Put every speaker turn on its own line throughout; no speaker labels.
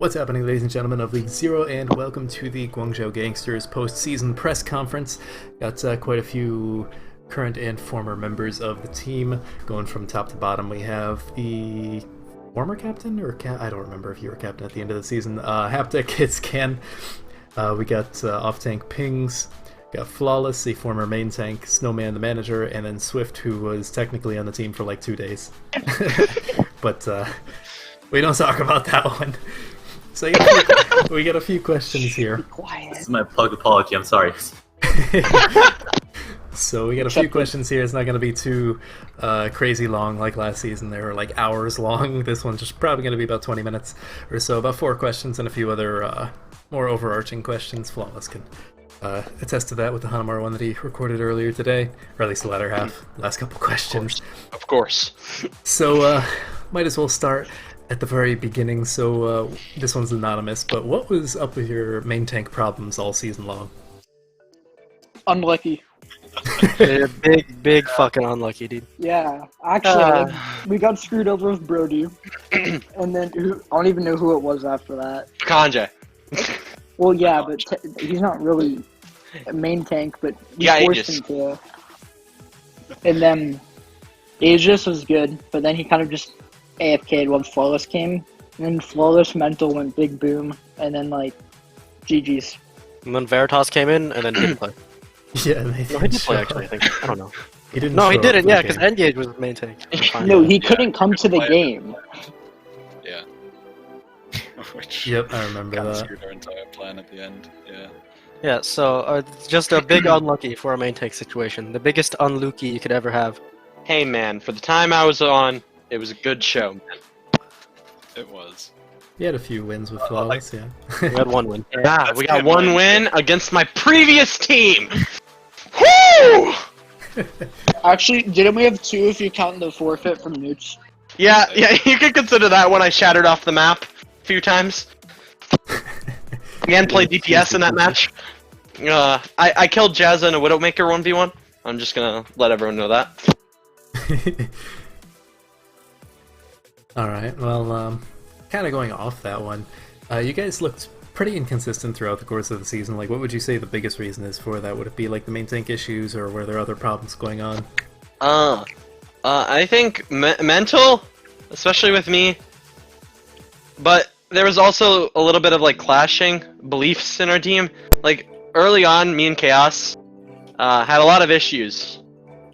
What's happening, ladies and gentlemen of League Zero, and welcome to the Guangzhou Gangsters post-season press conference. Got quite a few current and former members of the team. Going from top to bottom, we have the former captain, or I don't remember if you were captain at the end of the season. Haptic, it's Ken. We got off-tank Pings. Got Flawless, the former main tank, Snowman, the manager, and then Swift, who was technically on the team for like 2 days. But we don't talk about that one. So we got a few questions here.
Quiet.
This is my plug apology, I'm sorry.
So we got a few questions here. It's not going to be too crazy long like last season. They were like hours long. This one's just probably going to be about 20 minutes or so. About 4 questions and a few other more overarching questions. Flawless can attest to that with the Hanamura one that he recorded earlier today, or at least the latter half, last couple questions.
Of course.
So might as well start at the very beginning. So this one's anonymous, but what was up with your main tank problems all season long?
Unlucky.
Yeah, big fucking unlucky, dude.
Yeah, actually, we got screwed over with Brody, and then I don't even know who it was after that.
Kanje.
Well, yeah, but he's not really a main tank, but we forced him to. And then Aegis was good, but then he kind of just AFK'd once Flawless came, and then Flawless mental went big boom, and then like GG's.
And then Veritas came in and then didn't play.
Yeah,
No, he did play actually, I think. I don't know.
He didn't.
No, he
show up
didn't,
for
yeah,
the
because
game.
Engage was the main tank.
No, he couldn't come to the game.
Yeah. Which
Yep, I remember
kind of
that.
screwed our entire plan at the end. Yeah.
Yeah, so just a big unlucky for a main tank situation. The biggest unlucky you could ever have.
Hey man, for the time I was on, it was a good show.
It was.
He had a few wins with Flawless, yeah.
We had 1 win.
Yeah, we got 1 win against my previous team! Woo!
Actually, didn't we have 2 if you count the forfeit from Newts?
Yeah, you could consider that when I shattered off the map a few times. And played DPS in that match. I killed Jazza in a Widowmaker 1v1. I'm just gonna let everyone know that.
Alright, well, kind of going off that one, you guys looked pretty inconsistent throughout the course of the season. Like, what would you say the biggest reason is for that? Would it be like the main tank issues, or were there other problems going on?
I think mental, especially with me, but there was also a little bit of like clashing beliefs in our team. Like early on, me and Chaos had a lot of issues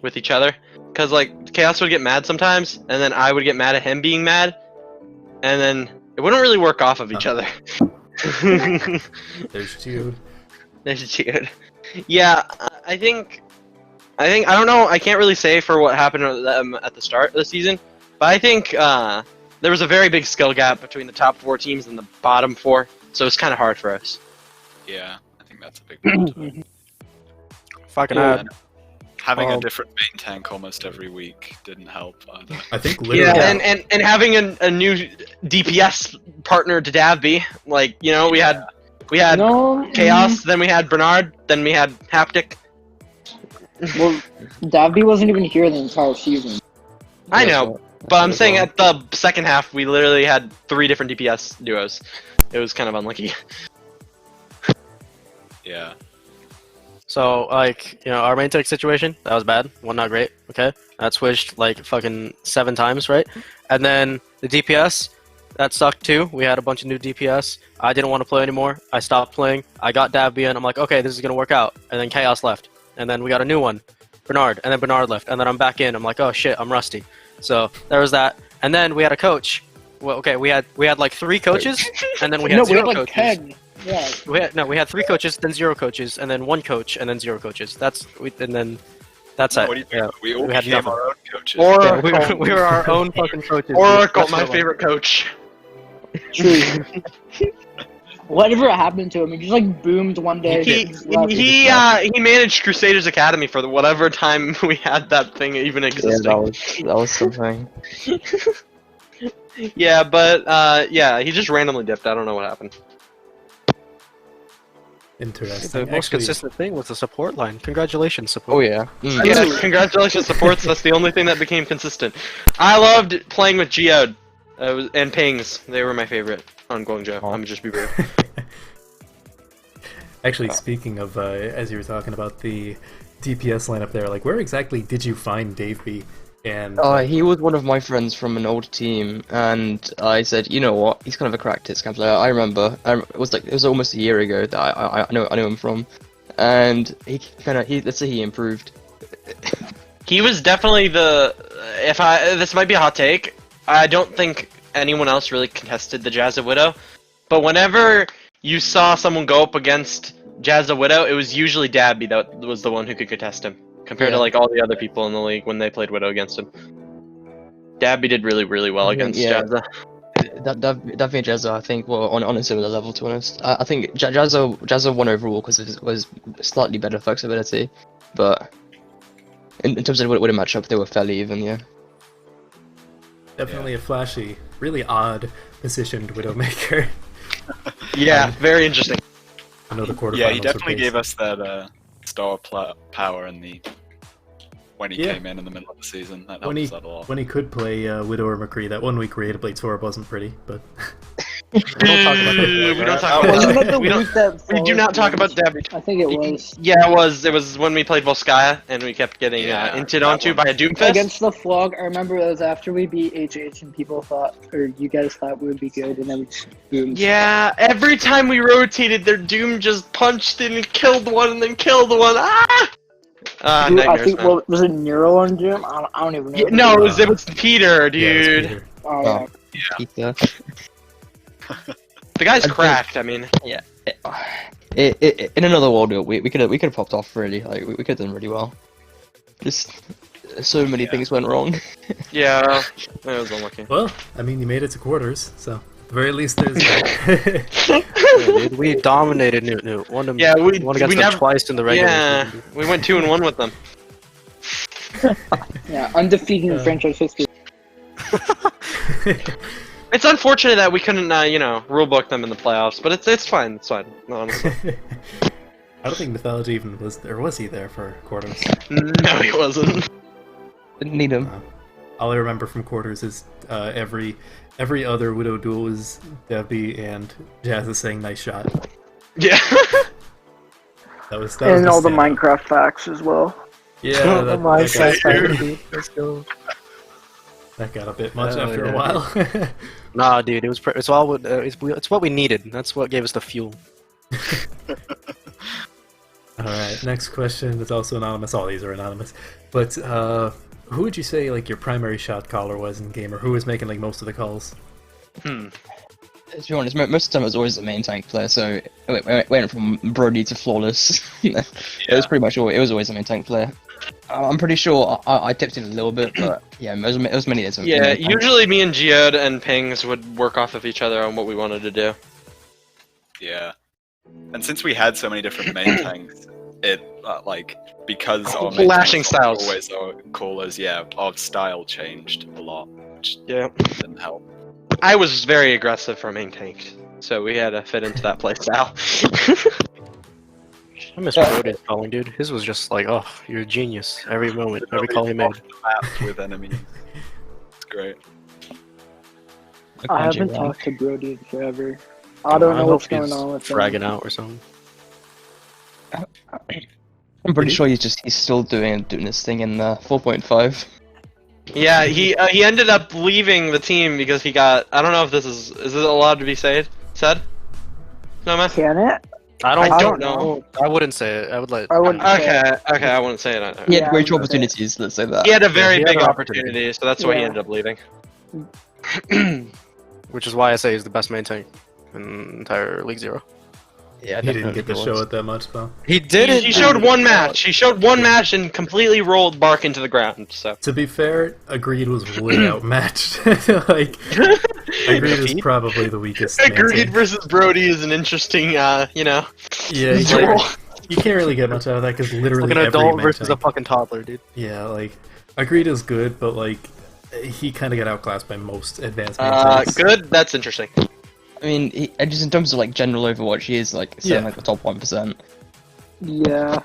with each other, because like Chaos would get mad sometimes, and then I would get mad at him being mad, and then it wouldn't really work off of each other.
There's Jude.
There's Jude. Yeah, I think I don't know. I can't really say for what happened to them at the start of the season, but I think there was a very big skill gap between the top 4 teams and the bottom 4, so it's kind of hard for us.
Yeah, I think that's a big part of it.
Fucking
Yeah.
And having a different main tank almost every week didn't help either.
I think literally.
Yeah, and having a new DPS partner to Davby, like, you know, we had
No.
Chaos, then we had Bernard, then we had Haptic.
Well, Davby wasn't even here the entire season.
I know, but I'm saying at the second half we literally had 3 different DPS duos. It was kind of unlucky.
Yeah.
So, like, you know, our main tank situation, that was bad. One not great, okay? That switched like fucking 7 times, right? And then the DPS, that sucked too. We had a bunch of new DPS. I didn't want to play anymore. I stopped playing. I got Davby in. I'm like, okay, this is gonna work out. And then Chaos left. And then we got a new one, Bernard. And then Bernard left. And then I'm back in. I'm like, oh shit, I'm rusty. So there was that. And then we had a coach. Well, okay, we had like 3 coaches, and then we had 0
like
coaches.
10. Yeah.
We had 3 coaches, then 0 coaches, and then 1 coach, and then 0 coaches. That's it.
What do you
Yeah.
think? We all
We had
became
nothing.
our own coaches.
Or
Yeah, we were our own fucking coaches.
Oracle,
That's
my
what it was.
favorite coach.
True. Whatever happened to him? He just like boomed one day.
He managed Crusaders Academy for whatever time we had that thing even existing.
that was something.
Yeah, but yeah, he just randomly dipped. I don't know what happened.
Interesting.
The most consistent thing was the support line. Congratulations, support.
Oh yeah.
Yeah, congratulations, supports. That's the only thing that became consistent. I loved playing with Geode. And Pings, they were my favorite on Guangzhou. I'm gonna just be real.
Actually, speaking of, as you were talking about the DPS lineup there, like, where exactly did you find Dave B? And
he was one of my friends from an old team, and I said, you know what, he's kind of a cracked hit player. I remember, it was almost a year ago that I know him from, and let's say he improved.
He was definitely this might be a hot take. I don't think anyone else really contested the Jazza Widow, but whenever you saw someone go up against Jazza Widow, it was usually Dabby that was the one who could contest him, compared to like all the other people in the league when they played Widow against him. Dabby did really, really well against Jazza.
Dabby and Jazza, I think, were on a similar level, to be honest. I think Jazza won overall because it was slightly better flexibility, but in terms of what it match up, they were fairly even, yeah.
Definitely a flashy, really odd positioned Widowmaker.
Yeah, very interesting.
I know the quarterfinals.
Yeah, he definitely gave us that star power in when he came in the middle of the season. That helped us out a lot.
When he could play Widow or McCree, that 1 week where he had to play Torb wasn't pretty, but...
We don't talk about We do not talk about Dabby.
I think it was.
Yeah, it was. It was when we played Volskaya, and we kept getting inted onto by a Doomfist.
Against the Flog, I remember it was after we beat HH and people thought, or you guys thought we would be good, and then we just boomed.
Yeah, every time we rotated, their Doom just punched in and killed one, and then killed one. Ah!
I think, was it Neuro on Doom? I don't even know.
Yeah, no, it was Peter, dude.
Yeah, it was Peter.
Oh,
Peter.
The guy's cracked. I mean,
yeah. In another world, we could have popped off really. Like we could have done really well. Just so many things went wrong.
Yeah, that was unlucky.
Well, I mean, you made it to quarters, so at the very least there's.
Yeah, dude, we dominated Newt. Won against them twice in the regular.
Yeah, we went 2-1 with them.
Yeah, undefeated in franchise history.
It's unfortunate that we couldn't, rulebook them in the playoffs, but it's fine. It's fine. No, honestly.
I don't think Mythology even was there. Was he there for quarters?
No, he wasn't.
Didn't need him.
All I remember from quarters is every other Widow duel was Debbie and Jazza saying "nice shot."
Yeah.
that was
and all the
standout.
Minecraft facts as well.
Yeah,
Let's go.
That got a bit much after a while.
Nah, dude, it's what we needed. That's what gave us the fuel.
Alright, next question is also anonymous. All these are anonymous. But who would you say like your primary shot caller was in game, or who was making like most of the calls?
To be honest, most of the time it was always the main tank player, so it went from Brody to Flawless. It was pretty much always the main tank player. I'm pretty sure I tipped it a little bit, but yeah, it was many days.
Yeah, usually me and Geode and Pings would work off of each other on what we wanted to do.
Yeah, and since we had so many different main tanks, it because our main
Flashing
tanks were
styles.
always our callers. Yeah, our style changed a lot, which didn't help.
I was very aggressive for main tank, so we had to fit into that playstyle.
I miss Brody's calling, dude. His was just like, oh, you're a genius. Every moment, every call he made.
Off the map with enemies. It's great.
I haven't talked to Brody in forever. I don't know what's going on with him.
Fragging out or something.
I'm pretty sure he's still doing this thing in 4.5.
Yeah, he ended up leaving the team because he got. I don't know if this is it allowed to be said? No, man.
Can it?
I
don't know.
I wouldn't say it. I would let.
I wouldn't.
Okay, I wouldn't say it.
He had great opportunities, let's say that.
He had a very
he had
big
an
opportunity, so that's why he ended up leaving.
Which is why I say he's the best main tank in entire League Zero.
Yeah,
He didn't get to show it that much though.
He did it.
He showed one match. He showed one match and completely rolled Bark into the ground. So
To be fair, Agreed was way outmatched. Like, Agreed is probably the weakest.
Agreed versus Brody is an interesting,
Yeah, you can't really get much out of that because literally
Like an
every
adult
main
versus a
tank-
fucking toddler, dude.
Yeah, like Agreed is good, but like he kind of got outclassed by most advanced main tanks.
good. That's interesting.
I mean, just in terms of like general Overwatch, he is like the top 1%.
Yeah.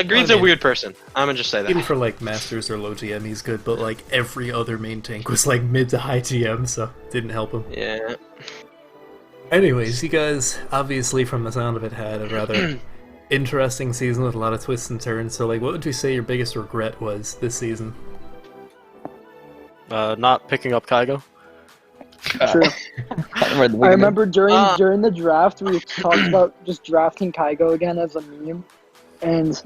Greed's
I
a
mean-
weird person. I'm gonna just say
Even
that.
for like Masters or low GM, he's good, but like every other main tank was like mid to high GM, so didn't help him.
Yeah.
Anyways, you guys obviously, from the sound of it, had a rather interesting season with a lot of twists and turns. So, like, what would you say your biggest regret was this season?
Not picking up Kygo.
True. I remember during the draft we talked about just drafting Kygo again as a meme, and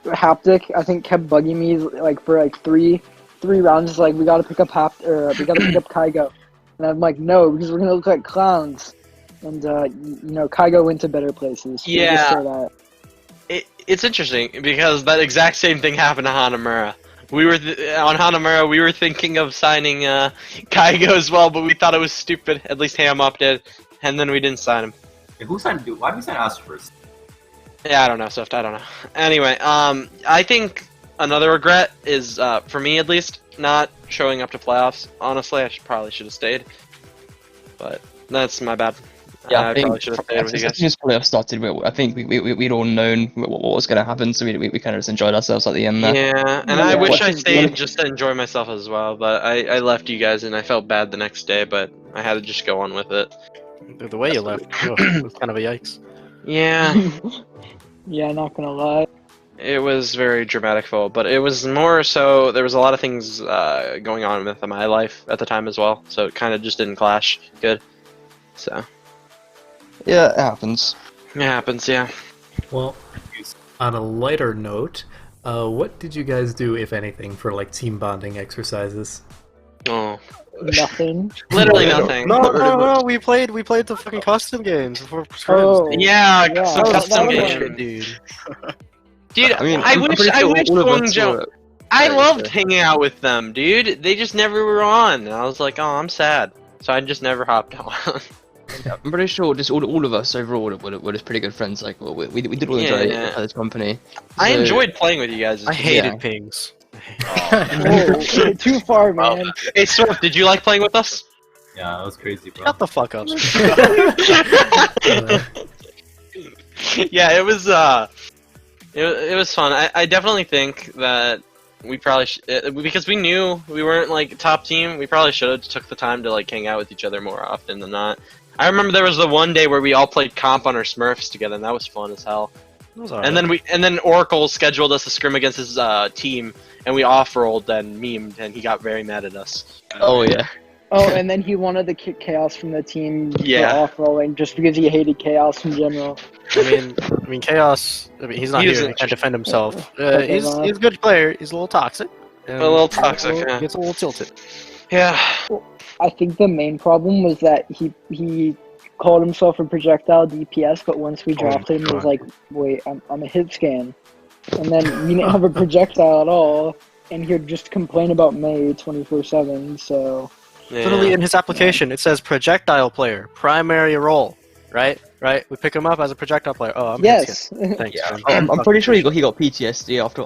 Haptic I think kept bugging me like for like three rounds. Like we gotta pick up we gotta pick up Kygo, and I'm like no, because we're gonna look like clowns. And Kygo went to better places. So
Yeah.
just say that.
It's interesting because that exact same thing happened to Hanamura. We were on Hanamura. We were thinking of signing Kygo as well, but we thought it was stupid. At least Ham did, and then we didn't sign him.
Hey, who signed you? Why did we sign us first?
Yeah, I don't know, Swift. I don't know. Anyway, I think another regret is, for me at least, not showing up to playoffs. Honestly, I probably should have stayed, but that's my bad.
Yeah,
I probably should have stayed with you guys.
Since probably started, I think we'd all known what was going to happen, so we kind of just enjoyed ourselves at the end there.
Yeah, and
Yeah.
I wish
What
I
is
stayed
good?
just to enjoy myself as well, but I left you guys and I felt bad the next day, but I had to just go on with it.
The way you left it was kind of a yikes.
Yeah,
Yeah, not gonna lie.
it was very dramaticful, but it was more so there was a lot of things going on with my life at the time as well, so it kind of just didn't clash good. So,
Yeah, it happens.
it happens, yeah.
Well, on a lighter note, what did you guys do, if anything, for like team bonding exercises?
Oh,
Nothing.
literally nothing.
No, we played the fucking custom games for
Oh.
scrims.
Yeah,
Yeah,
some
that
custom
was
games.
good.
dude.
Dude,
I mean,
I
I'm
wish
pretty sure all of us
Guangzhou.
were-
I
Sorry,
loved
sorry.
hanging out with them, dude. They just never were on. And I was like, oh, I'm sad. So I just never hopped on.
I'm pretty sure just all of us overall were just pretty good friends. Like we did all enjoy
Yeah.
this company.
I
So-
enjoyed playing with you guys.
I hated
Yeah.
pings.
Whoa, too far, man.
Hey, Swift, did you like playing with us?
Yeah, that was crazy, bro.
Shut the fuck up.
Yeah, it was it was fun. I definitely think that we probably because we knew we weren't like top team. We probably should have took the time to like hang out with each other more often than not. I remember there was the one day where we all played comp on our Smurfs together, and that was fun as hell. And then Oracle scheduled us to scrim against his team, and we off-rolled and memed, and he got very mad at us.
Oh yeah.
Oh, and then he wanted to kick Chaos from the team
Yeah.
for off-rolling just because he hated Chaos in general.
I mean, Chaos. I mean, he's not
He
here.
isn't-
He can't defend himself.
Okay,
He's
well.
a good player. He's a little toxic.
A little toxic, yeah.
Gets a little tilted.
Yeah.
I think the main problem was that he called himself a projectile DPS, but once we drafted him, he was like, wait, I'm a hit scan. And then he didn't have a projectile at all, and he would just complain about May 24/7, so...
Literally in his application, it says projectile player, primary role. Right? We pick him up as a projectile player. Oh, I'm
Yes!
Thanks.
Yeah.
man.
I'm pretty sure he got PTSD after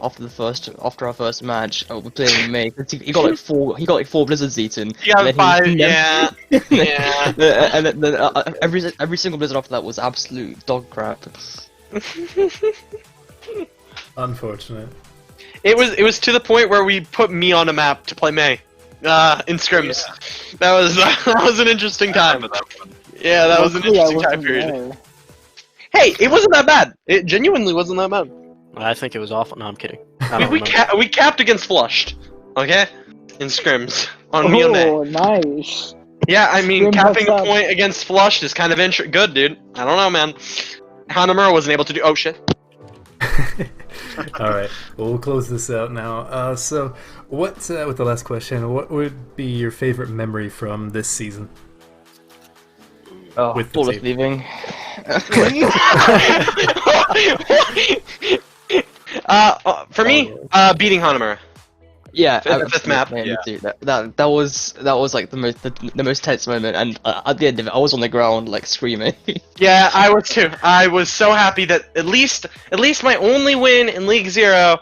our first match. We're playing in May. He got like four blizzards eaten.
You got
and then
5,
he-
yeah. Yeah.
and then every single blizzard after that was absolute dog crap.
Unfortunate.
It was to the point where we put me on a map to play May. In scrims. That was an interesting time.
Remember that one.
Yeah, that was an
Luckily, I
interesting time
wasn't
period.
there.
Hey, it wasn't that bad. It genuinely wasn't that bad.
I think it was awful. No, I'm kidding. I don't
We
remember.
we capped against Flushed, okay? In scrims on me and May.
Oh, nice.
Yeah, I mean,
Scrim
capping a
helps out.
point against Flushed is kind of good, dude. I don't know, man. Hanamura wasn't able to do. Oh shit.
All right, well, we'll close this out now. So, with the last question, what would be your favorite memory from this season?
Oh,
With the
flawless
team.
leaving.
For me, beating Hanamura.
Yeah,
Fifth
absolutely,
map.
man, me
Yeah.
too. That was like the most tense moment, and at the end of it, I was on the ground like screaming.
Yeah, I was too. I was so happy that at least my only win in League 0,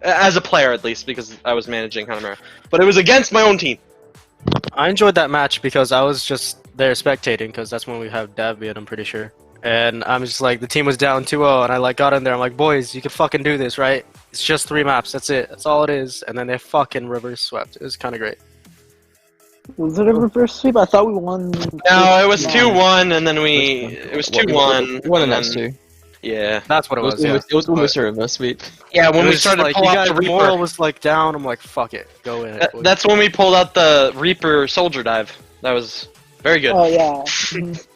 as a player at least, because I was managing Hanamura, but it was against my own team.
I enjoyed that match because I was just there spectating because that's when we have Davian, I'm pretty sure. and I'm just like, the team was down 2-0, and I like got in there. I'm like, boys, you can fucking do this, right? It's just 3 maps. That's it. That's all it is. And then they fucking reverse swept. It was kind of great.
Was it a reverse sweep? I thought we won.
No, it was 2-1, and then it was 2-1.
One
and
and that's
then-
2.
Yeah.
That's what it was. Yeah.
It was almost a reverse sweep.
Yeah, when
It
we
was
started
like,
to pull
you
out
guys,
the
the moral
Reaper.
was like down. I'm like, fuck it, go in. It, boys.
That's when we pulled out the Reaper Soldier Dive. That was very good.
Oh yeah. Mhm.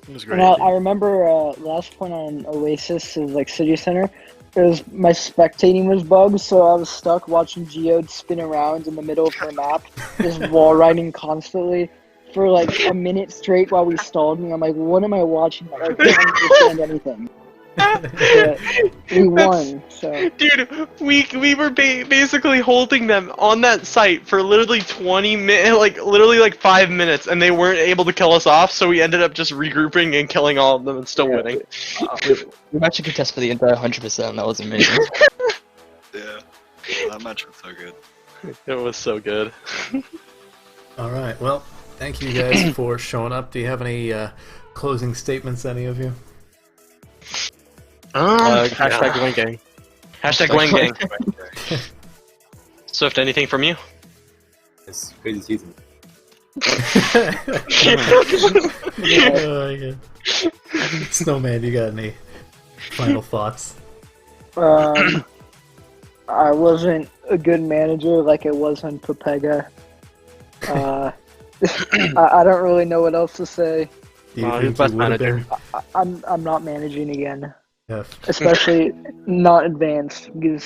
It was great.
And I remember last point on Oasis is like City Center. It was my spectating was bugged, so I was stuck watching Geode spin around in the middle of her map, just wall riding constantly for like a minute straight while we stalled me. I'm like, what am I watching? Like, I can't understand anything. But we won, so
Dude, we were basically holding them on that site for literally 20 minutes, like literally like 5 minutes, and they weren't able to kill us off. So we ended up just regrouping and killing all of them and still winning.
We actually contested for the entire 100%. That was amazing.
Yeah. That match was so good.
It was so good.
All right. Well, thank you guys for showing up. Do you have any closing statements, any of you?
Hashtag Gwang Gang.
Hashtag Gwang Gang. Swift, anything from you?
It's a crazy season.
Oh, yeah. Snowman, you got any final thoughts?
I wasn't a good manager like it was on Pepega. I don't really know what else to say.
Do you
He's
think
best
you would have
manager.
been?
I'm not managing again.
Yeah.
Especially not advanced, because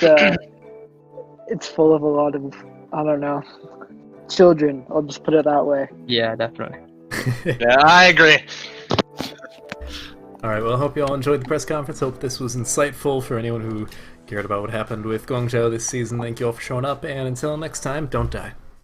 it's full of a lot of, I don't know, children. I'll just put it that way.
Yeah, definitely.
Yeah, I agree.
All right. Well, I hope you all enjoyed the press conference. Hope this was insightful for anyone who cared about what happened with Guangzhou this season. Thank you all for showing up, and until next time, don't die.